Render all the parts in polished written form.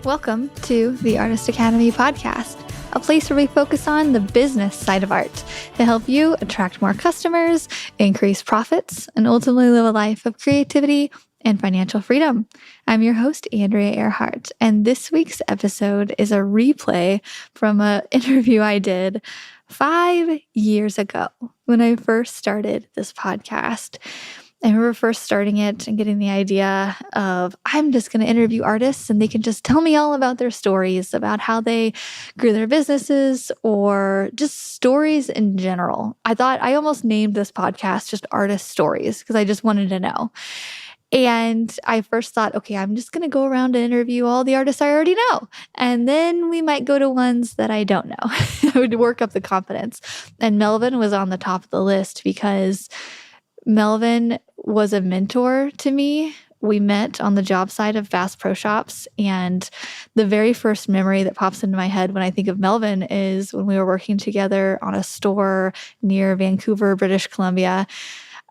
Welcome to the Artist Academy podcast, a place where we focus on the business side of art to help you attract more customers, increase profits, and ultimately live a life of creativity and financial freedom. I'm your host, Andrea Earhart, and this week's episode is a replay from an interview I did 5 years ago when I first started this podcast. I remember first starting it and getting the idea of, I'm just going to interview artists and they can just tell me all about their stories, about how they grew their businesses, or just stories in general. I almost named this podcast just Artist Stories because I just wanted to know. And I first thought, okay, I'm just going to go around and interview all the artists I already know. And then we might go to ones that I don't know. I would work up the confidence. And Melvin was on the top of the list because Melvin was a mentor to me. We met on the job site of Bass Pro Shops, and the very first memory that pops into my head when I think of Melvin is when we were working together on a store near Vancouver, British Columbia.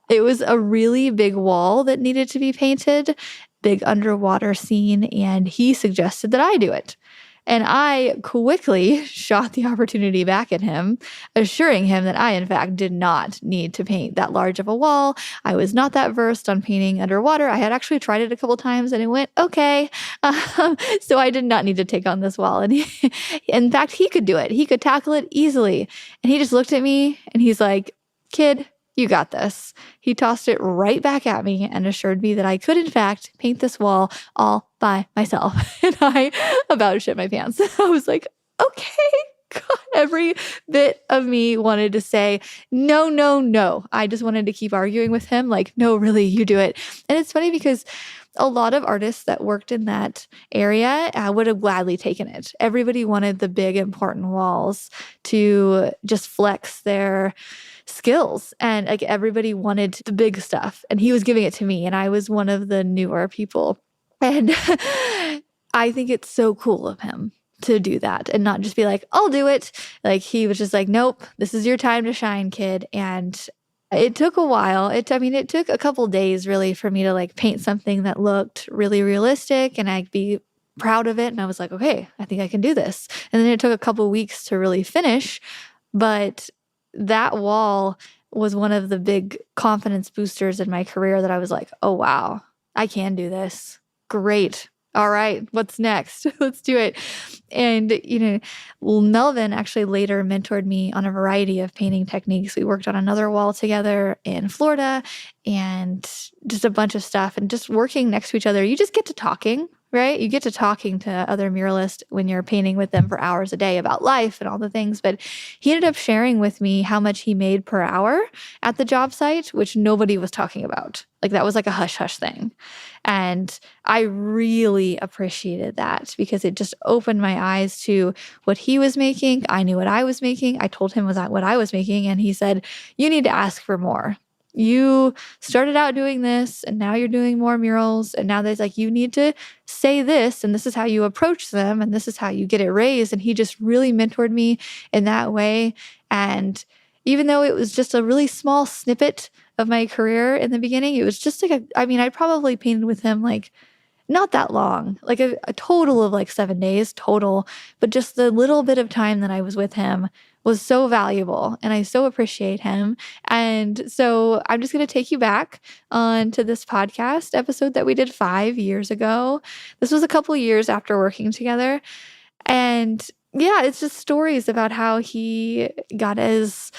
It was a really big wall that needed to be painted, big underwater scene, and he suggested that I do it. And I quickly shot the opportunity back at him, assuring him that I, in fact, did not need to paint that large of a wall. I was not that versed on painting underwater. I had actually tried it a couple times and it went okay. So I did not need to take on this wall. And in fact, he could do it. He could tackle it easily. And he just looked at me and he's like, "Kid, you got this." He tossed it right back at me and assured me that I could, in fact, paint this wall all by myself. And I about shit my pants. I was like, okay. God, every bit of me wanted to say, no, no, no. I just wanted to keep arguing with him. Like, no, really, you do it. And it's funny because a lot of artists that worked in that area would have gladly taken it. Everybody wanted the big, important walls to just flex their skills. And like everybody wanted the big stuff. And he was giving it to me. And I was one of the newer people. And I think it's so cool of him to do that and not just be like, I'll do it. Like he was just like, nope, this is your time to shine, kid. And it took a while. It took a couple days really for me to like paint something that looked really realistic and I'd be proud of it. And I was like, okay, I think I can do this. And then it took a couple weeks to really finish. But that wall was one of the big confidence boosters in my career that I was like, oh, wow, I can do this. Great. All right, what's next? Let's do it. And, Melvin actually later mentored me on a variety of painting techniques. We worked on another wall together in Florida and just a bunch of stuff. And just working next to each other, you just get to talking, right? You get to talking to other muralists when you're painting with them for hours a day about life and all the things. But he ended up sharing with me how much he made per hour at the job site, which nobody was talking about. Like that was like a hush-hush thing. And I really appreciated that because it just opened my eyes to what he was making. I knew what I was making. I told him what I was making. And he said, you need to ask for more. You started out doing this and now you're doing more murals. And now there's like, you need to say this and this is how you approach them and this is how you get it raised. And he just really mentored me in that way. And even though it was just a really small snippet of my career in the beginning, it was just like, I probably painted with him like not that long, like a total of like 7 days total. But just the little bit of time that I was with him was so valuable and I so appreciate him. And so I'm just going to take you back on to this podcast episode that we did 5 years ago. This was a couple years after working together. And yeah, it's just stories about how he got his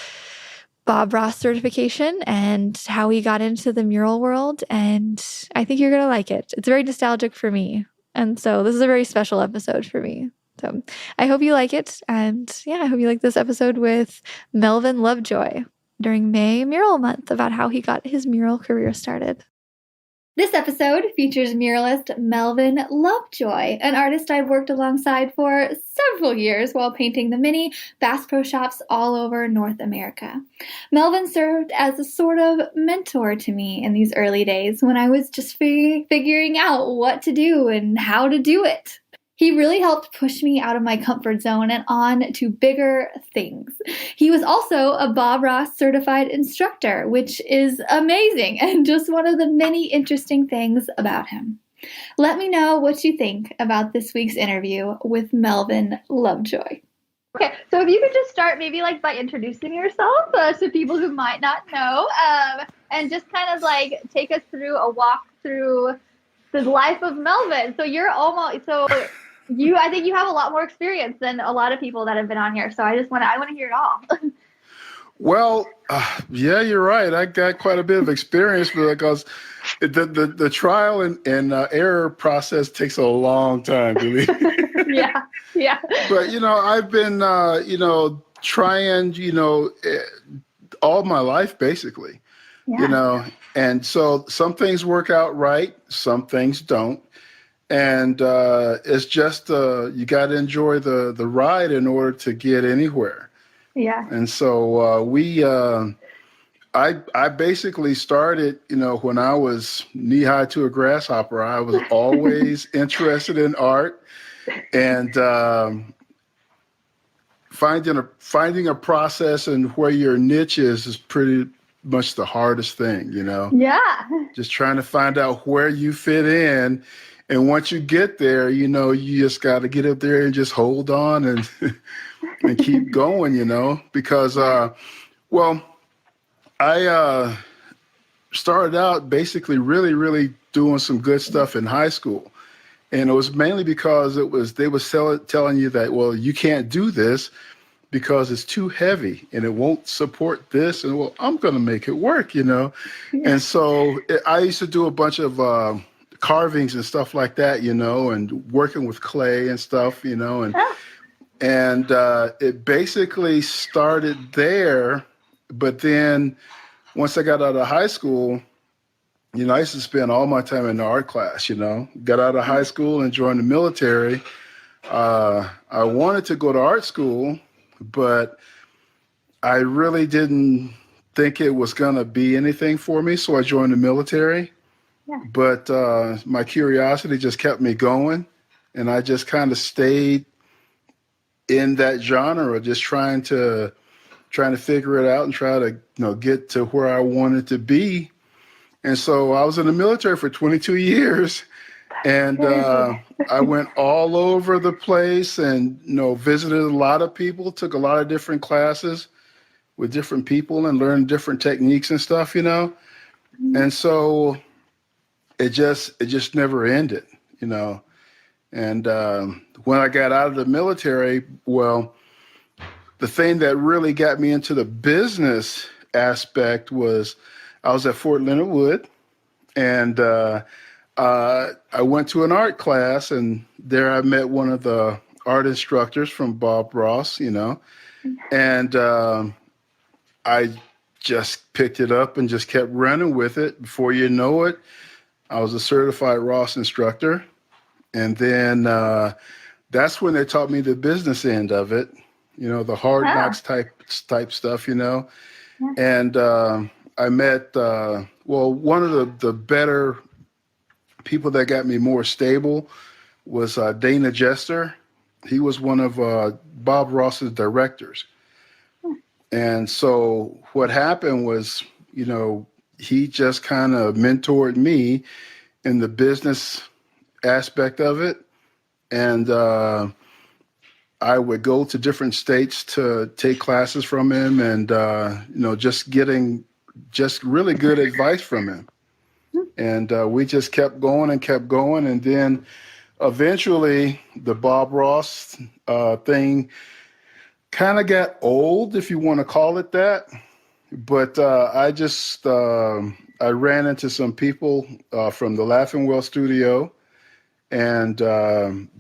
Bob Ross certification and how he got into the mural world. And I think you're going to like it. It's very nostalgic for me. And so this is a very special episode for me. So I hope you like it. And yeah, I hope you like this episode with Melvin Lovejoy during May Mural Month about how he got his mural career started. This episode features muralist Melvin Lovejoy, an artist I've worked alongside for several years while painting the many Bass Pro Shops all over North America. Melvin served as a sort of mentor to me in these early days when I was just figuring out what to do and how to do it. He really helped push me out of my comfort zone and on to bigger things. He was also a Bob Ross certified instructor, which is amazing and just one of the many interesting things about him. Let me know what you think about this week's interview with Melvin Lovejoy. Okay, so if you could just start maybe like by introducing yourself to people who might not know, and just kind of like take us through a walk through the life of Melvin. So I think you have a lot more experience than a lot of people that have been on here. So I want to hear it all. Well, yeah, you're right. I got quite a bit of experience because the trial and error process takes a long time, believe me. Yeah, yeah. But, I've been, trying, all my life, basically, Yeah. and so some things work out right, some things don't. And it's just, you got to enjoy the ride in order to get anywhere. Yeah. And so I basically started, when I was knee high to a grasshopper. I was always interested in art, and finding a process and where your niche is pretty much the hardest thing, Yeah. Just trying to find out where you fit in. And once you get there, you just got to get up there and just hold on and and keep going, because, well, I started out basically really, really doing some good stuff in high school. And it was mainly because they were telling you that, well, you can't do this because it's too heavy and it won't support this. And, well, I'm going to make it work, Yeah. And so I used to do a bunch of carvings and stuff like that, and working with clay and stuff, and it basically started there. But then once I got out of high school, I used to spend all my time in the art class, Got out of high school and joined the military. I wanted to go to art school, but I really didn't think it was going to be anything for me. So I joined the military. Yeah. But my curiosity just kept me going. And I just kind of stayed in that genre, just trying to figure it out and try to, get to where I wanted to be. And so I was in the military for 22 years, and I went all over the place and, visited a lot of people, took a lot of different classes with different people and learned different techniques and stuff, And so it just never ended, And when I got out of the military, well, the thing that really got me into the business aspect was I was at Fort Leonard Wood, and I went to an art class, and there I met one of the art instructors from Bob Ross, and I just picked it up and just kept running with it. Before you know it, I was a certified Ross instructor. And then that's when they taught me the business end of it, the hard knocks type stuff, Yeah. And I met, one of the better people that got me more stable was Dana Jester. He was one of Bob Ross's directors. And so what happened was, he just kind of mentored me in the business aspect of it. And I would go to different states to take classes from him and, just getting just really good advice from him. And we just kept going. And then eventually the Bob Ross thing kind of got old, if you want to call it that. But I ran into some people from the Laughing Well studio. And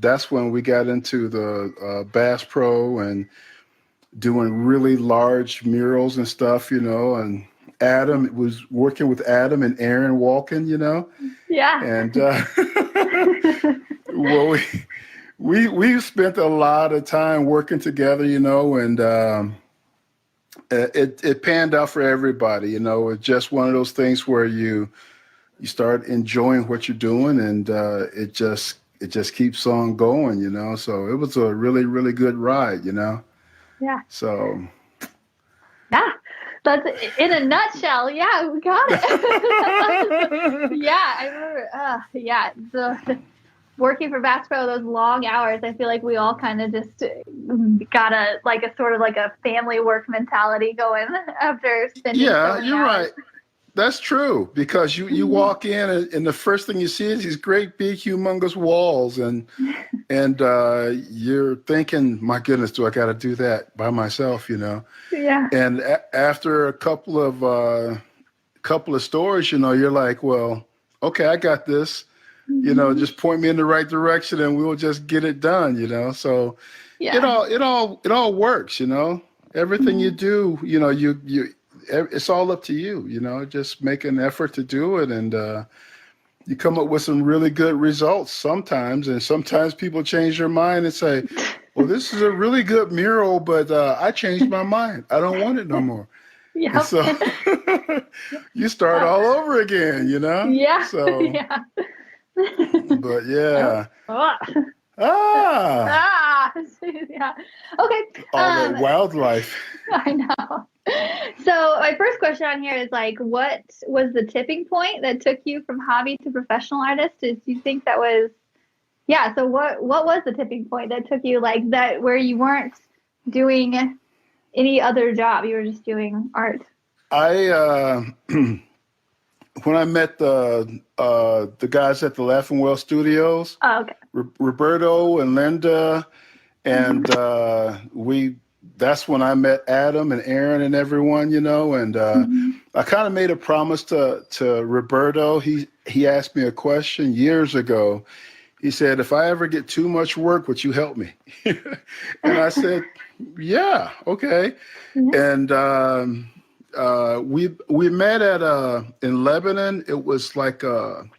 that's when we got into the Bass Pro and doing really large murals and stuff, and Adam was working with Adam and Aaron Walken, Yeah. And well, we spent a lot of time working together, and it panned out for everybody. It's just one of those things where you start enjoying what you're doing, and it just keeps on going, So it was a really, really good ride, Yeah. So Yeah. That's in a nutshell. Yeah, we got it. Yeah, I remember. Yeah, the working for Bass Pro, those long hours. I feel like we all kind of just got a sort of like a family work mentality going after spending so many you're hours. right. That's true, because you walk in and the first thing you see is these great big humongous walls, and you're thinking, my goodness, do I got to do that by myself, Yeah. And after a couple of stores, you're like, well, okay, I got this, just point me in the right direction and we'll just get it done, so Yeah. it all works, everything you do, it's all up to you, just make an effort to do it. And you come up with some really good results sometimes. And sometimes people change their mind and say, well, this is a really good mural, but I changed my mind. I don't want it no more. Yep. And so you start all over again, Yeah. So, yeah. but yeah. Oh. Ah. Yeah. Okay. All that wildlife. I know. So my first question on here is what was the tipping point that took you from hobby to professional artist? Do you think that was, so what was the tipping point that took you that, where you weren't doing any other job, you were just doing art? When I met the guys at the Laughing Well Studios, okay. Roberto and Linda, and that's when I met Adam and Aaron and everyone, and I kind of made a promise to Roberto. He asked me a question years ago. He said, if I ever get too much work, would you help me? And I said, yeah, okay. And we met in Lebanon. It was like one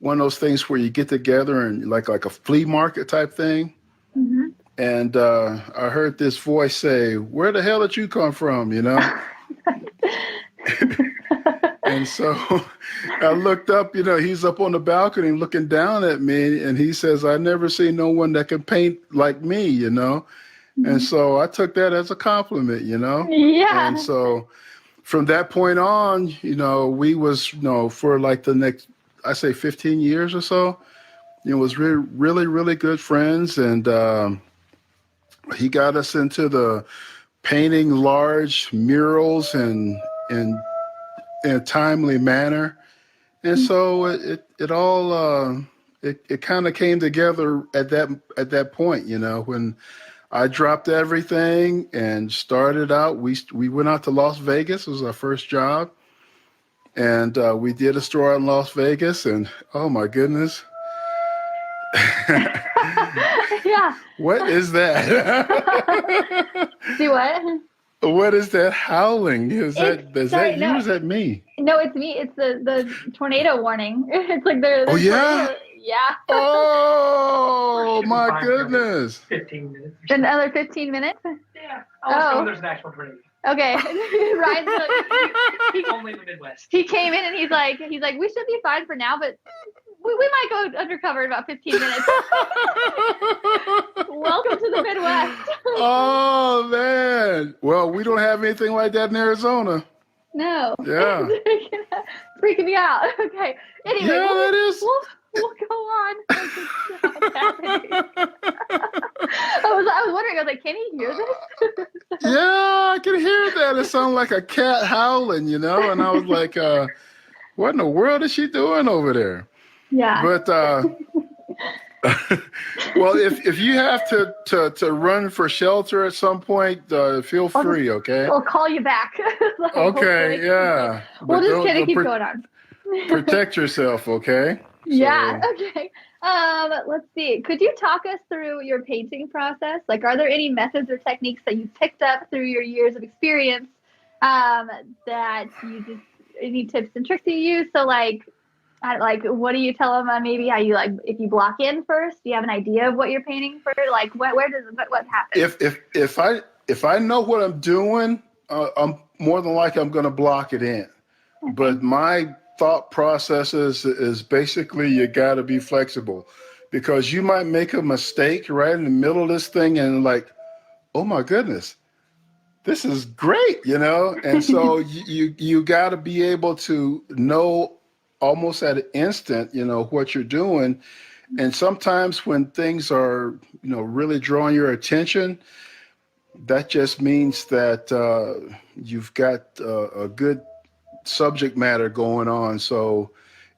of those things where you get together and like a flea market type thing. Mm-hmm. And I heard this voice say, where the hell did you come from, And so I looked up, he's up on the balcony looking down at me, and he says, I never seen no one that can paint like me, Mm-hmm. And so I took that as a compliment, Yeah. And so from that point on, we was, for like the next, I say 15 years or so, was really, really, really good friends. And he got us into the painting large murals in a timely manner. And so it all it kind of came together at that point, when I dropped everything and started out. We went out to Las Vegas. It was our first job. And we did a store in Las Vegas, and oh my goodness. Yeah. What is that? Do what? What is that howling? Is that you or is that me? No, it's me. It's the tornado warning. It's like the oh, yeah? Tornado. Yeah. Oh, my goodness. 15 minutes. Another 15 minutes? Yeah. Oh, there's an actual tornado. Okay. Ryan's he's only in the Midwest. He came in and he's like, we should be fine for now, but we might go undercover in about 15 minutes. Welcome to the Midwest. Oh, man. Well, we don't have anything like that in Arizona. No. Yeah. Freaking me out. Okay. Anyway. Yeah, that is. We'll go on. I was wondering, I was like, can he hear this? Yeah, I can hear that. It sounded like a cat howling, And I was like, what in the world is she doing over there? Yeah. But well, if you have to run for shelter at some point, feel free, okay? I'll call you back. Okay, yeah. We'll just kind of keep going on. Protect yourself, okay? Yeah, okay. Let's see. Could you talk us through your painting process? Are there any methods or techniques that you picked up through your years of experience that you just, any tips and tricks you use? So what do you tell them on maybe how you if you block in first? Do you have an idea of what you're painting for? What happens? If I know what I'm doing, I'm more than likely I'm going to block it in. Okay. But my thought process is basically you got to be flexible, because you might make a mistake right in the middle of this thing and oh my goodness, this is great, And so you got to be able to know almost at an instant, what you're doing. And sometimes when things are, really drawing your attention, that just means that you've got a good subject matter going on. So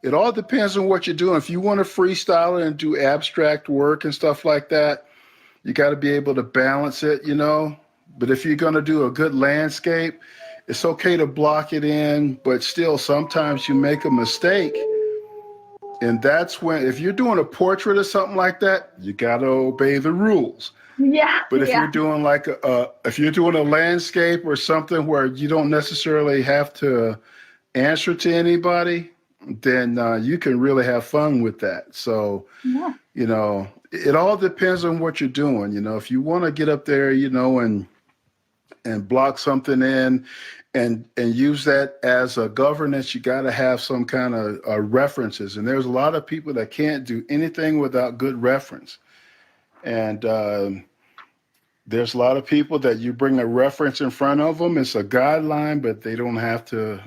it all depends on what you're doing. If you want to freestyle it and do abstract work and stuff like that, you got to be able to balance it, But if you're going to do a good landscape, it's okay to block it in, but still sometimes you make a mistake. And that's when, if you're doing a portrait or something like that, you got to obey the rules. Yeah. But if you're doing if you're doing a landscape or something where you don't necessarily have to answer to anybody, then you can really have fun with that. So, it all depends on what you're doing. If you want to get up there, and block something in and use that as a governance, you got to have some kind of references. And there's a lot of people that can't do anything without good reference. And there's a lot of people that you bring a reference in front of them. It's a guideline, but they don't have to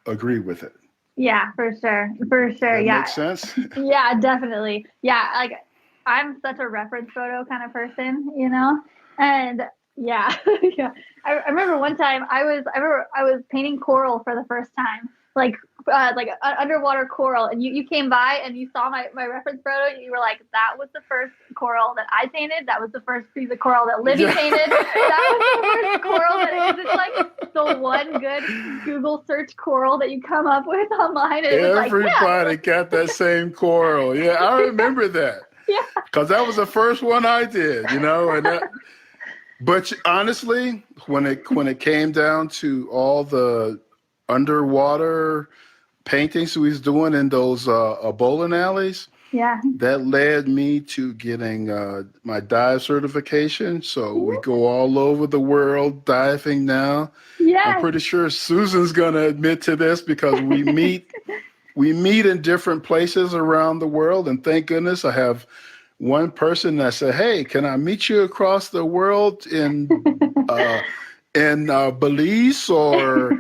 agree with it. Yeah, for sure. For sure. That makes sense? Yeah, definitely. Yeah. Like I'm such a reference photo kind of person, and yeah. Yeah. I remember one time I was painting coral for the first time, like underwater coral, and you came by and you saw my reference photo. And you were like, that was the first coral that I painted. That was the first piece of coral that Libby painted. That was the first coral it's like the one good Google search coral that you come up with online. And everybody got that same coral. Yeah, I remember that. Yeah, because that was the first one I did, But honestly, when it came down to all the underwater paintings we was doing in those bowling alleys, that led me to getting my dive certification. So we go all over the world diving now. Yes. I'm pretty sure Susan's going to admit to this because we meet in different places around the world. And thank goodness I have one person that said, hey, can I meet you across the world in Belize or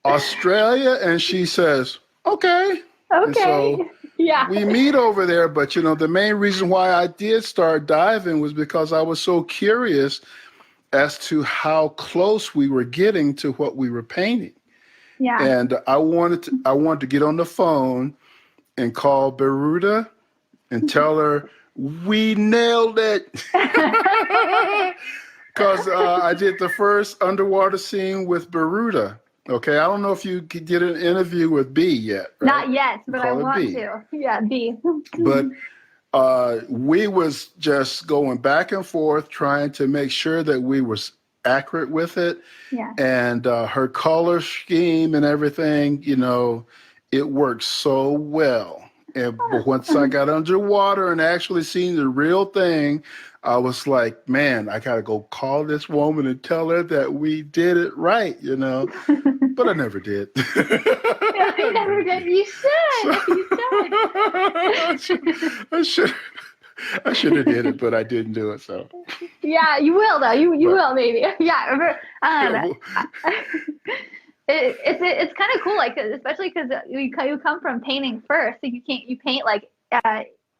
Australia? And she says, okay. And so we meet over there. But, the main reason why I did start diving was because I was so curious as to how close we were getting to what we were painting. Yeah. And I wanted to get on the phone and call Beruta and tell her, we nailed it. Because I did the first underwater scene with Beruta. Okay, I don't know if you did an interview with B yet. Right? Not yet, but I want to. Yeah, B. But we was just going back and forth trying to make sure that we was accurate with it. Yeah. And her color scheme and everything, it worked so well. And but once I got underwater and actually seen the real thing, I was like, man, I got to go call this woman and tell her that we did it right, But I never did. Yeah, you never did. You should. I should have did it, but I didn't do it. So. Yeah, you will though. You will maybe. Yeah. It's kind of cool, like especially because you come from painting first. Like you paint like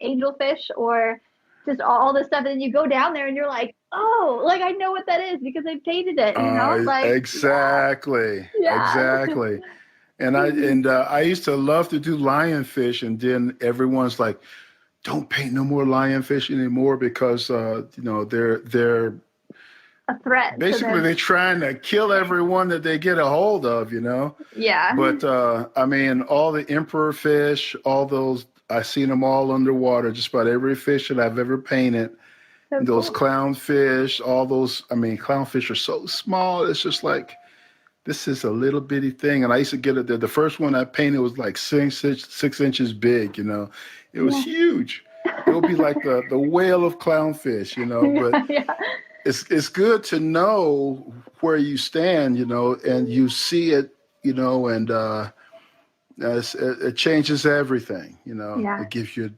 angelfish or just all this stuff, and then you go down there and you're like, oh, like I know what that is because I painted it. Like exactly. And I used to love to do lionfish, and then everyone's like, don't paint no more lionfish anymore because they're a threat. Basically, they're trying to kill everyone that they get a hold of, Yeah. But all the emperor fish, all those, I've seen them all underwater. Just about every fish that I've ever painted. So those cool. Clownfish, all those. Clownfish are so small. It's just like, this is a little bitty thing. And I used to get it there. The first one I painted was like 6 inches big. It was huge. It would be like the whale of clownfish. But. Yeah. It's good to know where you stand, and you see it, and it changes everything, Yeah. It gives you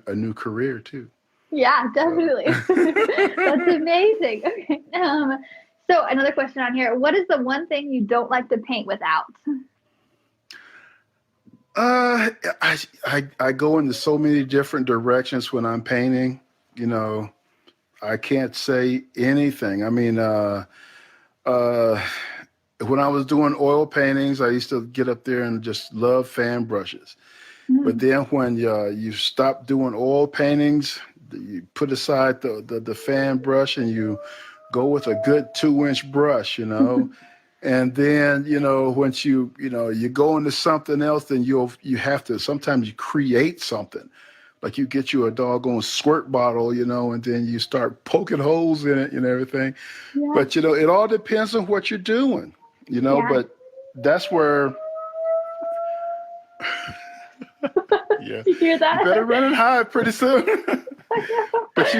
a new career too. Yeah, definitely. So. That's amazing. Okay. So another question on here. What is the one thing you don't like to paint without? I go into so many different directions when I'm painting. You know, I can't say anything. I mean, when I was doing oil paintings, I used to get up there and just love fan brushes. But then when you stop doing oil paintings, you put aside the fan brush and you go with a good 2-inch brush, you know. And then, you know, once you go into something else, then you have to, sometimes you create something. Like you get you a doggone squirt bottle, you know, and then you start poking holes in it and everything. Yeah. But, you know, it all depends on what you're doing, you know, but that's where, yeah, You hear that? you better run and hide pretty soon. But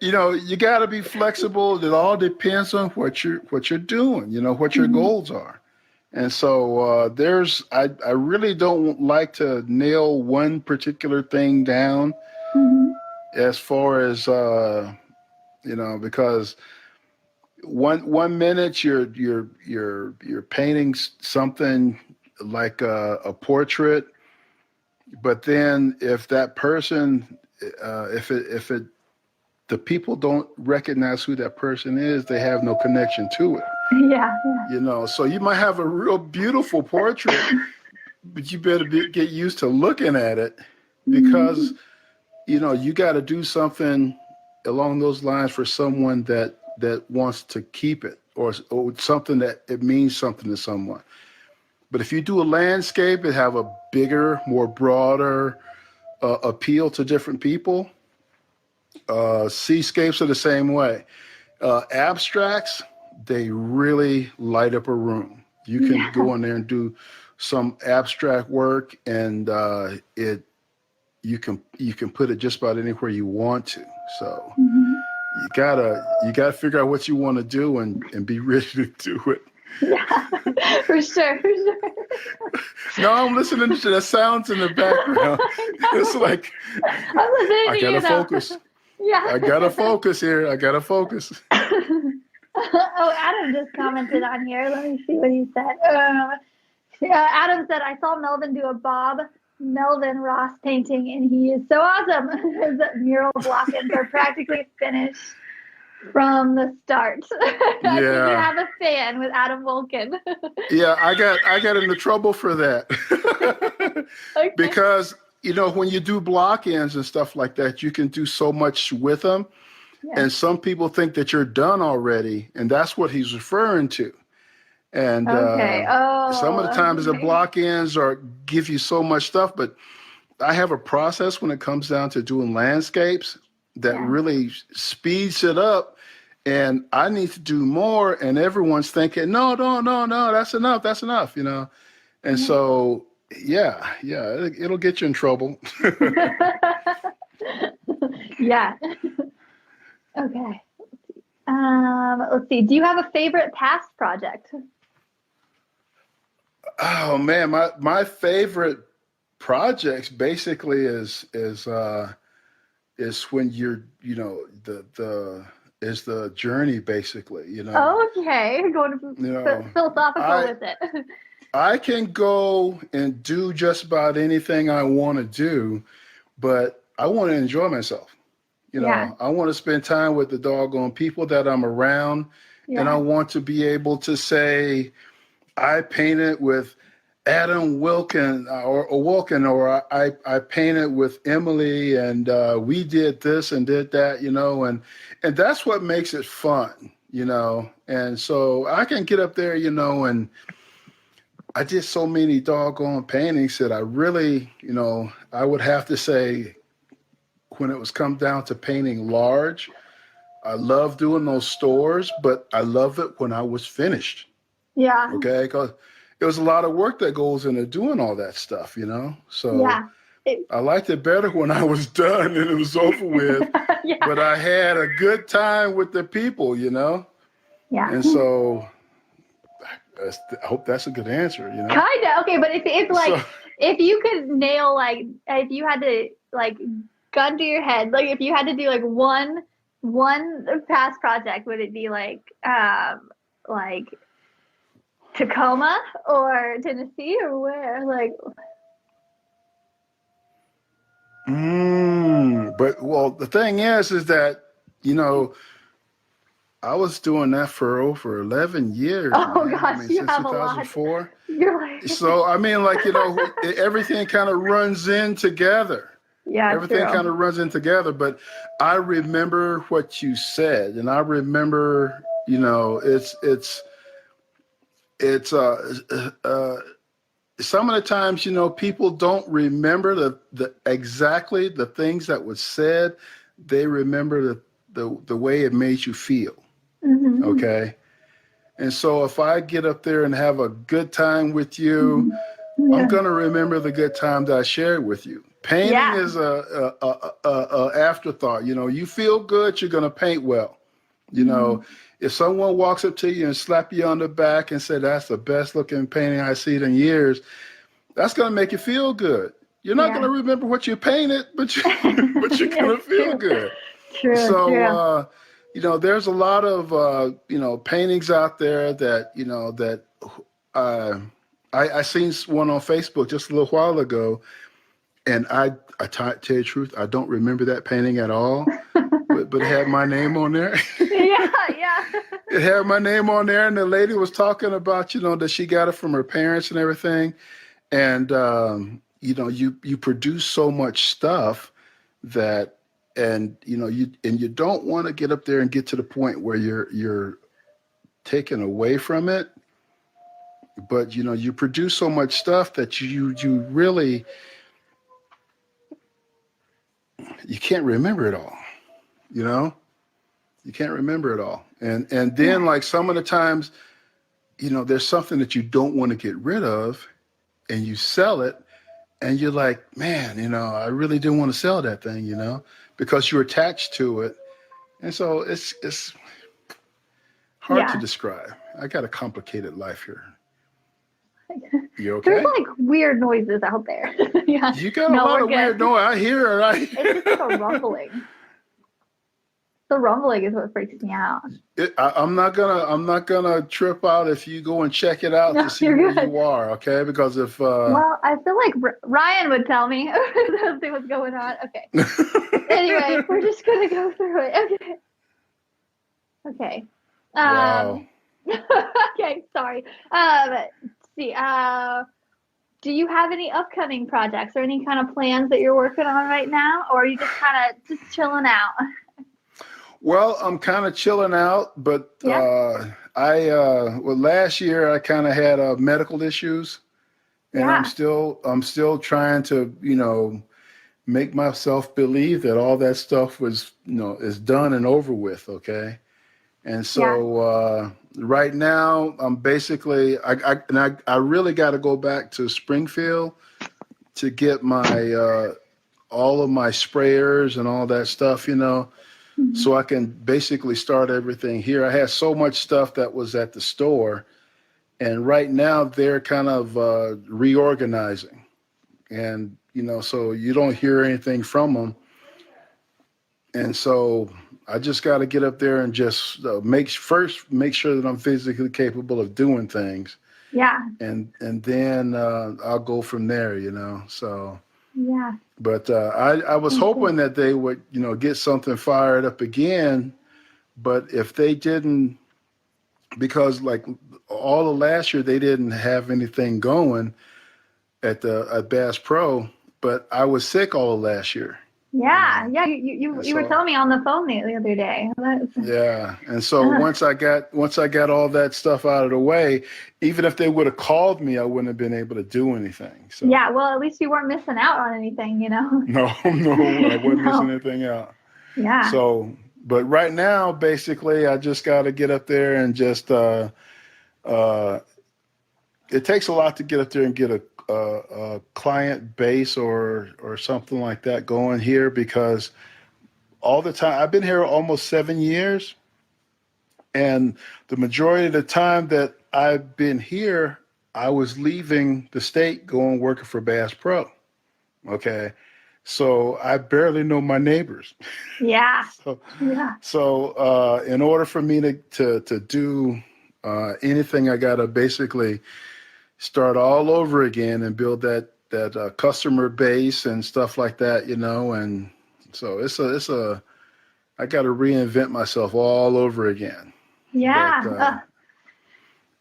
you know, you got to be flexible. It all depends on what you're doing, you know, what your goals are. And so I really don't like to nail one particular thing down as far as, you know, because one minute you're painting something like a portrait, but then if that person, if the people don't recognize who that person is, they have no connection to it. Yeah. You know, so you might have a real beautiful portrait, but you better get used to looking at it because, you know, you got to do something along those lines for someone that wants to keep it or something that it means something to someone. But if you do a landscape, it have a bigger, more broader appeal to different people. Seascapes are the same way. Abstracts, they really light up a room. You can go in there and do some abstract work, and you can put it just about anywhere you want to. So you gotta figure out what you want to do and be ready to do it. Yeah, for sure. No, I'm listening to the sounds in the background. It's like I'm listening I gotta focus. Yeah. I gotta focus here. I gotta focus. Oh, Adam just commented on here. Let me see what he said. Adam said, I saw Melvin do a Bob Melvin Ross painting, and he is so awesome. His mural block-ins are practically finished from the start. Yeah. You have a fan with Adam Wolkin. Yeah, I got into trouble for that. Okay. Because, you know, when you do block-ins and stuff like that, you can do so much with them. Yeah. And some people think that you're done already, and that's what he's referring to. And some of the times the block-ins give you so much stuff, but I have a process when it comes down to doing landscapes that really speeds it up, and I need to do more, and everyone's thinking, no, that's enough, you know. And so, it'll get you in trouble. Yeah. Okay. Let's see. Do you have a favorite past project? Oh man, my favorite projects basically is when you're, you know, is the journey basically, you know. Oh, okay. Going philosophical with it. I can go and do just about anything I want to do, but I want to enjoy myself. You know, I want to spend time with the doggone people that I'm around, and I want to be able to say, I painted with Adam Wilkin or I painted with Emily, and we did this and did that, you know, and that's what makes it fun, you know. And so I can get up there, you know, and I did so many doggone paintings that I really, you know, I would have to say, when it was come down to painting large, I love doing those stores, but I love it when I was finished. Yeah. Okay, because it was a lot of work that goes into doing all that stuff, you know. So I liked it better when I was done and it was over with. But I had a good time with the people, you know. Yeah. And so I hope that's a good answer, you know. Kinda. Okay, but if like if you could nail, like, if you had to, like, gun to your head, like if you had to do like one one past project, would it be like Tacoma or Tennessee or where? Like, But well, the thing is that, you know, I was doing that for over 11 years, oh man. I gosh, mean, you since have a lot. 2004. You're like, So, I mean, like, you know, everything kind of runs in together. yeah, Everything kind true. of runs in together. But I remember what you said, and I remember, you know, it's some of the times, you know, people don't remember the exactly the things that was said. They remember the way it made you feel. Mm-hmm. Okay. And so if I get up there and have a good time with you, I'm Yeah. going to remember the good time that I shared with you. Painting Yeah. is a afterthought. You know, you feel good, you're going to paint well. You know, if someone walks up to you and slap you on the back and say, that's the best looking painting I've seen in years, that's going to make you feel good. You're not going to remember what you painted, but but you're going to feel good. True. You know, there's a lot of, you know, paintings out there that, you know, that I seen one on Facebook just a little while ago, and I tell you the truth, I don't remember that painting at all, but it had my name on there. Yeah. It had my name on there, and the lady was talking about, you know, that she got it from her parents and everything. And, you know, you produce so much stuff that, and, you know, you don't want to get up there and get to the point where you're taken away from it. But, you know, you produce so much stuff that you really, you can't remember it all, you know? You can't remember it all. And then like some of the times, you know, there's something that you don't want to get rid of and you sell it and you're like, man, you know, I really didn't want to sell that thing, you know, because you're attached to it. And so it's hard to describe. I got a complicated life here. You okay? There's like weird noises out there. Yeah. You got a lot of weird noise. I hear it. It's just like a rumbling. The rumbling is what freaks me out. I'm not gonna trip out if you go and check it out to see where you are, okay? Because if well, I feel like Ryan would tell me what's going on. Okay. Anyway, we're just gonna go through it. Okay. Wow. Okay. Sorry. Let's see. Do you have any upcoming projects or any kind of plans that you're working on right now, or are you just kind of just chilling out? Well, I'm kind of chilling out, but well, last year I kind of had medical issues, and I'm still trying to, you know, make myself believe that all that stuff was, you know, is done and over with. Okay. And so right now I'm basically, I really got to go back to Springfield to get my, all of my sprayers and all that stuff, you know, so I can basically start everything here. I had so much stuff that was at the store, and right now they're kind of reorganizing, and, you know, so you don't hear anything from them. And so I just got to get up there and just make sure that I'm physically capable of doing things. Yeah. And then I'll go from there, you know, so. Yeah. But I was hoping that they would, you know, get something fired up again. But if they didn't, because like all of last year, they didn't have anything going at Bass Pro, but I was sick all of last year. Yeah. Yeah. You were telling me on the phone the other day. Yeah. And so once I got all that stuff out of the way, even if they would have called me, I wouldn't have been able to do anything. So yeah. Well, at least you weren't missing out on anything, you know? No, I wasn't missing anything out. Yeah. So, but right now, basically, I just got to get up there and just, it takes a lot to get up there and get a client base or something like that going here, because all the time, I've been here almost 7 years, and the majority of the time that I've been here, I was leaving the state going working for Bass Pro. Okay. So I barely know my neighbors. Yeah. So, Yeah. so in order for me to do anything, I got to basically start all over again and build that customer base and stuff like that, and so I got to reinvent myself all over again. Yeah.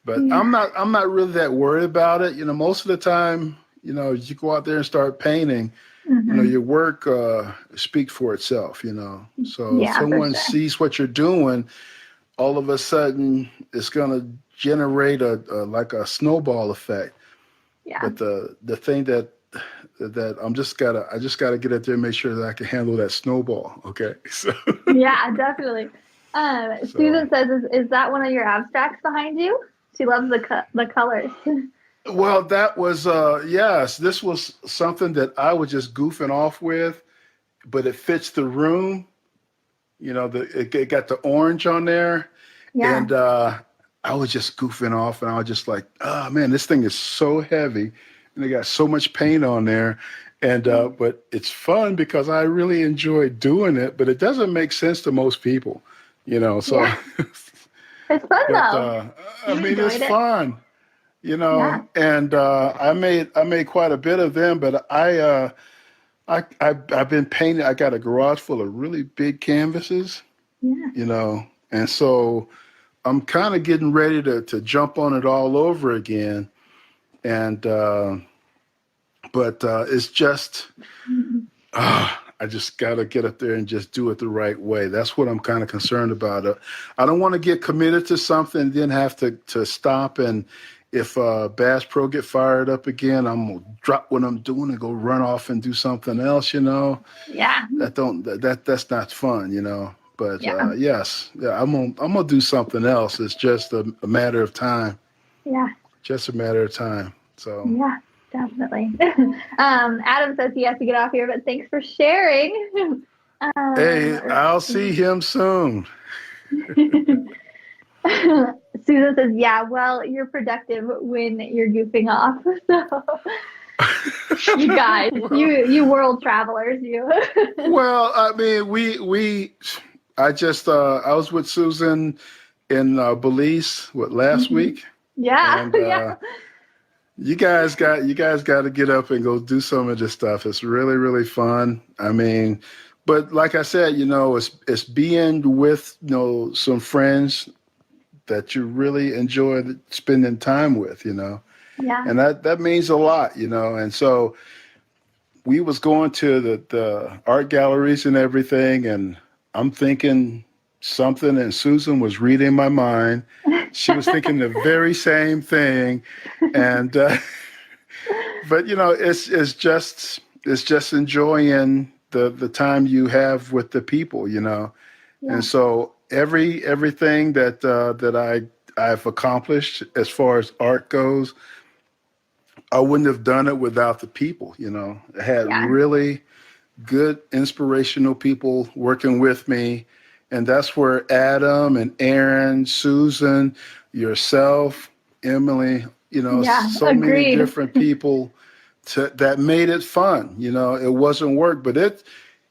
But I'm not really that worried about it. Most of the time, you go out there and start painting, your work speaks for itself, So if Yeah, for someone sure. sees what you're doing, all of a sudden it's going to generate like a snowball effect. Yeah. But the thing that I just gotta get out there and make sure that I can handle that snowball. Okay. So Yeah, definitely. Susan says, is that one of your abstracts behind you? She loves the colors. well, that was yes, this was something that I was just goofing off with, but it fits the room. It got the orange on there, Yeah. and I was just goofing off, and I was just like, oh man, this thing is so heavy, and they got so much paint on there. And but it's fun because I really enjoy doing it, but it doesn't make sense to most people, So, Yeah. It's fun though. I mean, it's it? fun, Yeah. And I made quite a bit of them, but I've been painting. I got a garage full of really big canvases, Yeah. And so I'm kind of getting ready to jump on it all over again, and but it's just. I just got to get up there and just do it the right way. That's what I'm kind of concerned about. I don't want to get committed to something and then have to stop. And if Bass Pro get fired up again, I'm going to drop what I'm doing and go run off and do something else, Yeah. That's not fun, But yes, I'm gonna do something else. It's just a matter of time. Yeah. Just a matter of time. So yeah, definitely. Adam says he has to get off here, but thanks for sharing. Hey, I'll see him soon. Susan says, yeah, well, you're productive when you're goofing off. So you guys, you world travelers, you. Well, I mean, I was with Susan in Belize last week. Yeah. And, yeah. You guys got to get up and go do some of this stuff. It's really, really fun. I mean, but like I said, it's being with, some friends that you really enjoy spending time with, Yeah. and that means a lot, and so we was going to the art galleries and everything, and I'm thinking something, and Susan was reading my mind. She was thinking the very same thing, and but it's just enjoying the time you have with the people, Yeah. and so everything that I've accomplished as far as art goes, I wouldn't have done it without the people. I had really good, inspirational people working with me. And that's where Adam and Aaron, Susan, yourself, Emily, so agreed. many different people that made it fun. It wasn't work, but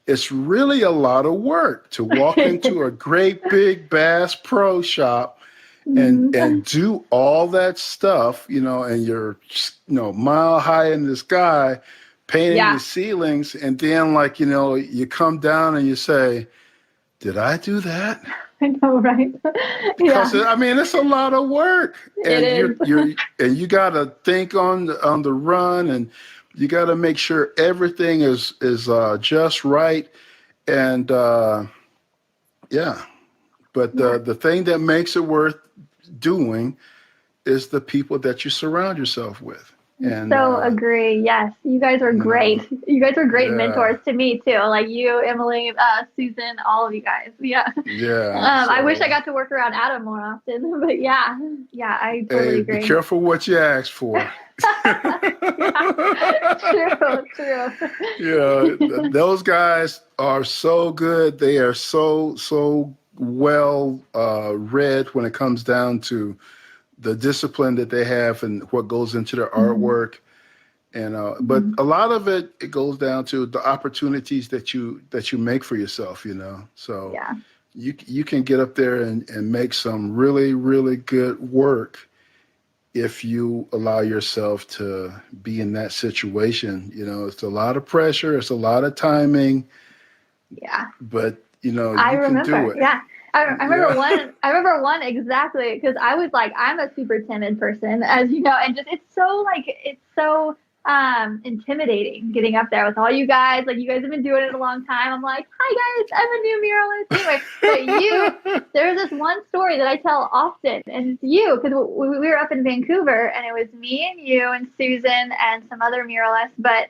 it's really a lot of work to walk into a great big Bass Pro Shop and do all that stuff, and you're, mile high in the sky, painting the ceilings, and then you come down and you say, did I do that? I know, right? Because it's a lot of work, and you got to think on the run, and you got to make sure everything is just right, and But the thing that makes it worth doing is the people that you surround yourself with. And agree. Yes, you guys are great. You guys are great mentors to me too. Like you, Emily, Susan, all of you guys. Yeah. Yeah. I wish I got to work around Adam more often, but yeah, I totally agree. Be careful what you ask for. True. Yeah, those guys are so good. They are so well read when it comes down to the discipline that they have and what goes into their artwork. And but a lot of it goes down to the opportunities that you make for yourself, So Yeah. you can get up there and make some really, really good work if you allow yourself to be in that situation. It's a lot of pressure, it's a lot of timing. Yeah. But I you can do remember. it. Yeah. I remember Yeah. one. I remember one exactly because I was like, I'm a super timid person, as you know, and just it's so intimidating getting up there with all you guys. Like you guys have been doing it a long time. I'm like, hi guys, I'm a new muralist. Anyway, but there's this one story that I tell often, and it's you because we were up in Vancouver, and it was me and you and Susan and some other muralists, but.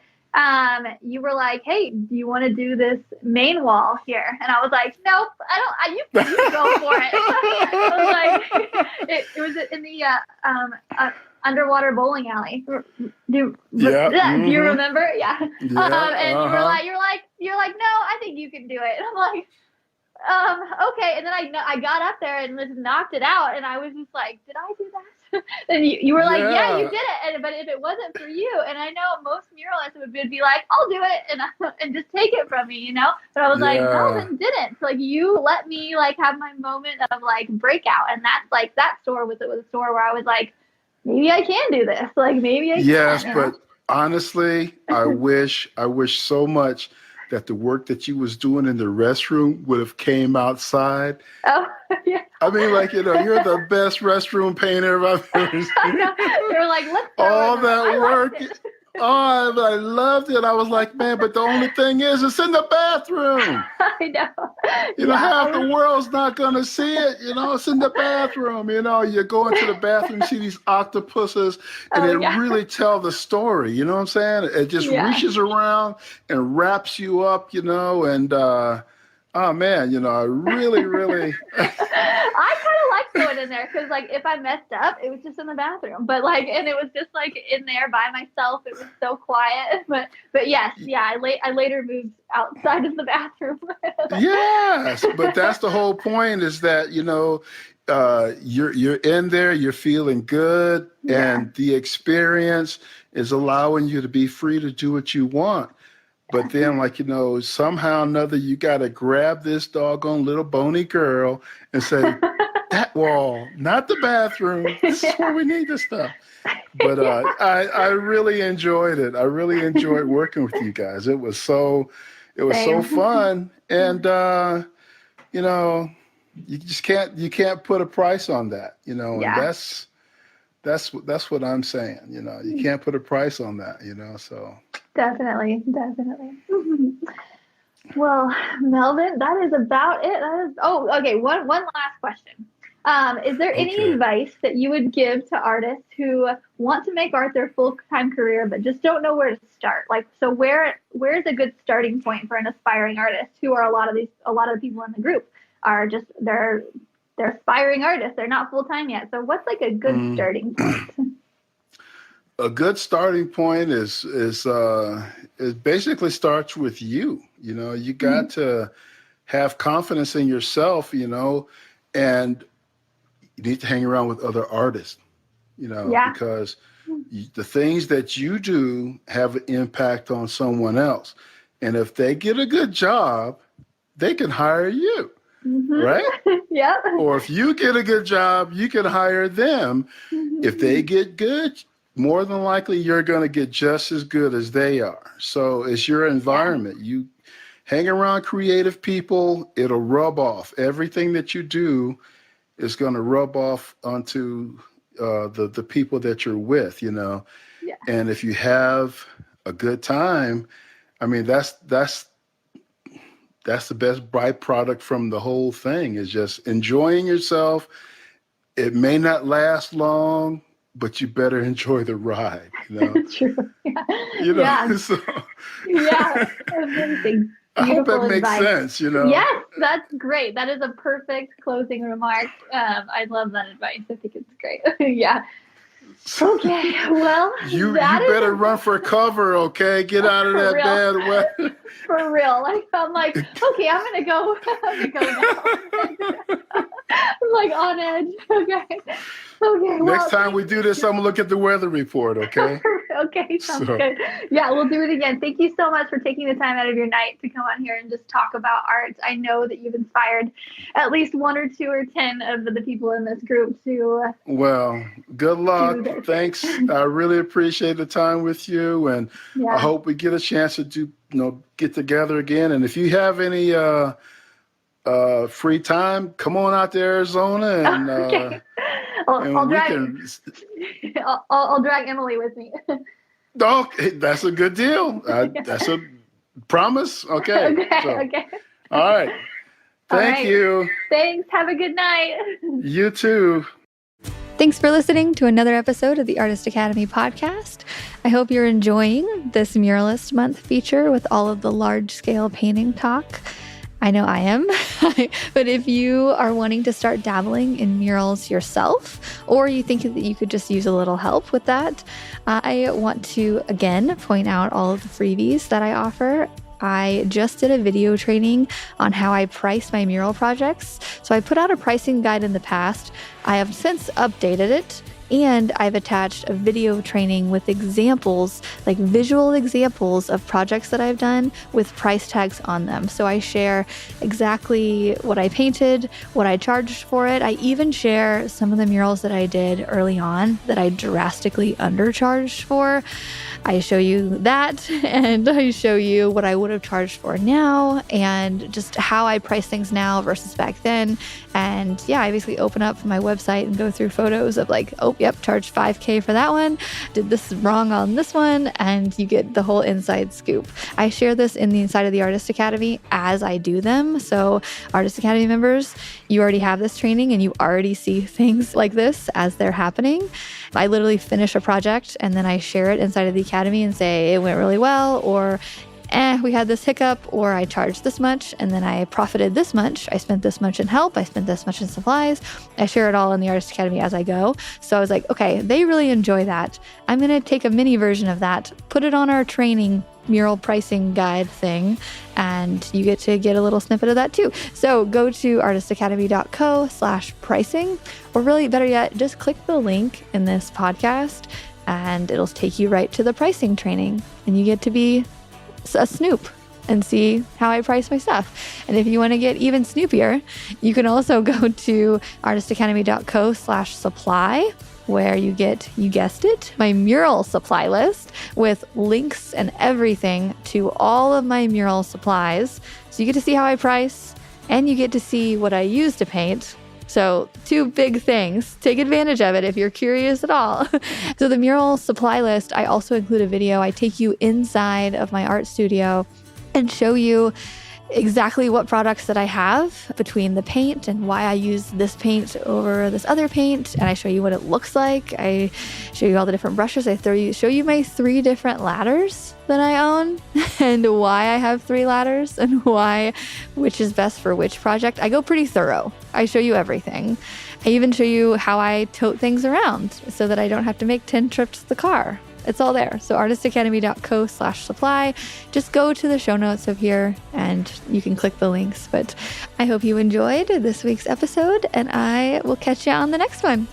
You were like, hey, do you want to do this main wall here? And I was like, nope, I don't. You go for it. I was like, it was in the underwater bowling alley. Do you remember? Yeah. And you were like, no, I think you can do it. And I'm like, okay. And then I got up there and just knocked it out, and I was just like, did I do that? And you were like, yeah, you did it. But if it wasn't for you, and I know most muralists would be like, I'll do it and just take it from me, But I was like, Melvin didn't. So, like, you let me like have my moment of like breakout, and that's like that store was a store where I was like, maybe I can do this. Like maybe I can. Yes, but honestly, I wish so much that the work that you was doing in the restroom would have came outside. Oh, yeah. I mean, like, you're the best restroom painter I've ever seen. They were like, let's all that work. Oh, I loved it. I was like, man, but the only thing is, it's in the bathroom. I know. Half the world's not going to see it. It's in the bathroom. You go into the bathroom, see these octopuses, and really tell the story. You know what I'm saying? It just reaches around and wraps you up, and oh man, I really, really. I kind of like going in there because, like, if I messed up, it was just in the bathroom. But and it was just like in there by myself. It was so quiet. But yes, I later moved outside of the bathroom. Yes, but that's the whole point. Is that you're in there, you're feeling good, and the experience is allowing you to be free to do what you want. But then, like, somehow or another, you got to grab this doggone little bony girl and say, that wall, not the bathroom. This is where we need this stuff. But I really enjoyed it. I really enjoyed working with you guys. It was so fun. And, you just can't put a price on that, and that's what I'm saying. You can't put a price on that, so. Definitely. Well, Melvin, that is about it. Okay. One last question. Is there any advice that you would give to artists who want to make art their full-time career, but just don't know where to start? Like, so where's a good starting point for an aspiring artist? Who are a lot of the people in the group are just they're aspiring artists. They're not full-time yet. So what's like a good starting point? A good starting point is basically starts with you. You got to have confidence in yourself, and you need to hang around with other artists, because the things that you do have an impact on someone else. And if they get a good job, they can hire you, right? Yeah. Or if you get a good job, you can hire them. If they get good, more than likely, you're going to get just as good as they are. So it's your environment. You hang around creative people, it'll rub off. Everything that you do is going to rub off onto the people that you're with, Yeah. And if you have a good time, I mean, that's the best byproduct from the whole thing is just enjoying yourself. It may not last long, but you better enjoy the ride, True. So. Amazing. I hope that makes advice. sense, Yes, that's great. That is a perfect closing remark. I love that advice. I think it's great. Yeah. Okay, well, you better run for cover, okay? Get out of that bad weather. For real. I'm like, okay, I'm gonna go now. I'm like on edge. Okay. Next time we do this, I'm gonna look at the weather report, okay? Okay, sounds So- good. Yeah, we'll do it again. Thank you so much for taking the time out of your night to come on here and just talk about art. I know that you've inspired at least 1 or 2 or 10 of the people in this group to Well, good luck. do this. Thanks. I really appreciate the time with you, and I Yeah. hope we get a chance to get together again. And if you have any free time, come on out to Arizona, and Okay. I'll we drag can. I'll drag Emily with me. Okay, that's a good deal. That's a promise. Okay. Okay. All right. All Thank right. you. Thanks. Have a good night. You too. Thanks for listening to another episode of the Artist Academy podcast. I hope you're enjoying this Muralist Month feature with all of the large-scale painting talk. I know I am. But if you are wanting to start dabbling in murals yourself, or you think that you could just use a little help with that, I want to, again, point out all of the freebies that I offer. I just did a video training on how I price my mural projects. So I put out a pricing guide in the past. I have since updated it, and I've attached a video training with examples, like visual examples of projects that I've done with price tags on them. So I share exactly what I painted, what I charged for it. I even share some of the murals that I did early on that I drastically undercharged for. I show you that, and I show you what I would have charged for now, and just how I price things now versus back then. And yeah, I basically open up my website and go through photos of like, oh, yep, charged $5,000 for that one, did this wrong on this one, and you get the whole inside scoop. I share this in the inside of the Artist Academy as I do them. So Artist Academy members, you already have this training and you already see things like this as they're happening. I literally finish a project and then I share it inside of the Academy and say it went really well, or we had this hiccup, or I charged this much and then I profited this much. I spent this much in help. I spent this much in supplies. I share it all in the Artist Academy as I go. So I was like, okay, they really enjoy that. I'm going to take a mini version of that, put it on our training mural pricing guide thing, and you get to get a little snippet of that too. So go to artistacademy.co/pricing, or really better yet, just click the link in this podcast and it'll take you right to the pricing training, and you get to be a snoop and see how I price my stuff. And if you want to get even snoopier, you can also go to artistacademy.co/supply, where you get, you guessed it, my mural supply list with links and everything to all of my mural supplies. So you get to see how I price, and you get to see what I use to paint. So 2 big things. Take advantage of it if you're curious at all. So the mural supply list, I also include a video. I take you inside of my art studio and show you exactly what products that I have between the paint and why I use this paint over this other paint. And I show you what it looks like. I show you all the different brushes. I show you my 3 different ladders that I own and why I have 3 ladders and which is best for which project. I go pretty thorough. I show you everything. I even show you how I tote things around so that I don't have to make 10 trips to the car. It's all there. So artistacademy.co/supply. Just go to the show notes of here and you can click the links. But I hope you enjoyed this week's episode, and I will catch you on the next one.